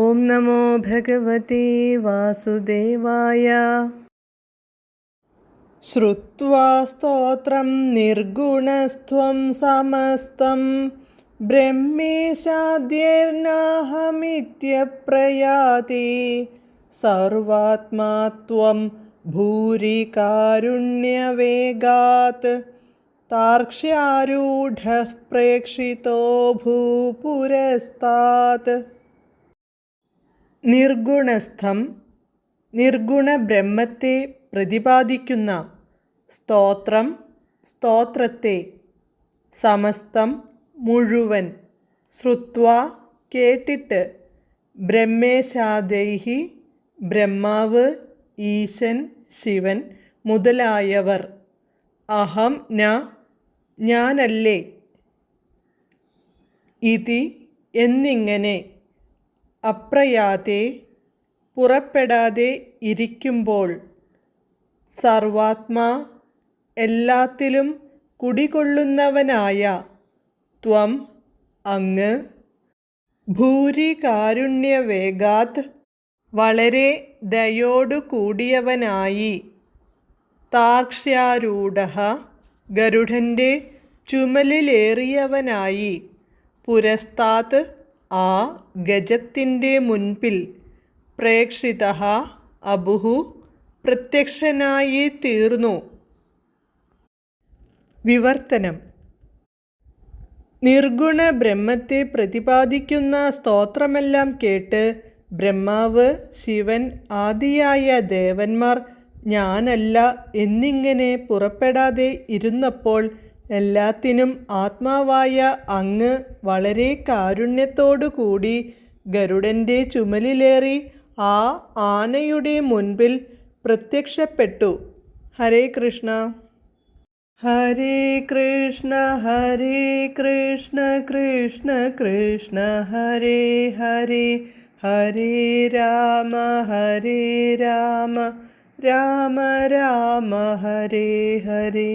ഓം നമോ ഭഗവതേ വാസുദേവായ. ശ്രുത്വാ സ്തോത്രം നിർഗുണസ്ത്വം സമസ്തം ബ്രഹ്മേശാദ്യർനാഹമിത്യപ്രയാതി സർവാത്മാ ത്വം ഭൂരി കാരുണ്യവേഗാത് താർക്ഷ്യാരൂഢഃ പ്രേക്ഷിതോ ഭൂപുരസ്താത്. നിർഗുണസ്ഥം, നിർഗുണ ബ്രഹ്മത്തെ പ്രതിപാദിക്കുന്ന സ്തോത്രം, സ്തോത്രത്തെ, സമസ്തം മുഴുവൻ, ശ്രുത്വാ കേട്ടിട്ട്, ബ്രഹ്മേശാദൈഹി ബ്രഹ്മാവ്, ഈശൻ, ശിവൻ മുതലായവർ, അഹം ന ഞാനല്ലേ, ഇതി എന്നിങ്ങനെ, അപ്രയാതേ പുറപ്പെടാതെ ഇരിക്കുമ്പോൾ, സർവാത്മാ എല്ലാത്തിലും കുടികൊള്ളുന്നവനായ, ത്വം അങ്ങ്, ഭൂരി കാരുണ്യവേഗാത് വളരെ ദയോടു കൂടിയവനായി, താർക്ഷ്യാരൂഢഃ ഗരുഡൻ്റെ ചുമലിലേറിയവനായി, പുരസ്താത് ആ ഗജത്തിൻ്റെ മുൻപിൽ, പ്രേക്ഷിതഃ അബുഹു പ്രത്യക്ഷനായി തീർന്നു. വിവർത്തനം. നിർഗുണ ബ്രഹ്മത്തെ പ്രതിപാദിക്കുന്ന സ്തോത്രമെല്ലാം കേട്ട് ബ്രഹ്മാവ്, ശിവൻ ആദിയായ ദേവന്മാർ ഞാനല്ല എന്നിങ്ങനെ പുറപ്പെടാതെ ഇരുന്നപ്പോൾ, എല്ലാത്തിനും ആത്മാവായ അങ്ങ് വളരെ കാരുണ്യത്തോടു കൂടി ഗരുഡൻ്റെ ചുമലിലേറി ആ ആനയുടെ മുൻപിൽ പ്രത്യക്ഷപ്പെട്ടു. ഹരേ കൃഷ്ണ. ഹരേ കൃഷ്ണ ഹരേ കൃഷ്ണ കൃഷ്ണ കൃഷ്ണ ഹരേ ഹരേ, ഹരേ രാമ രാമ രാമ ഹരേ ഹരേ.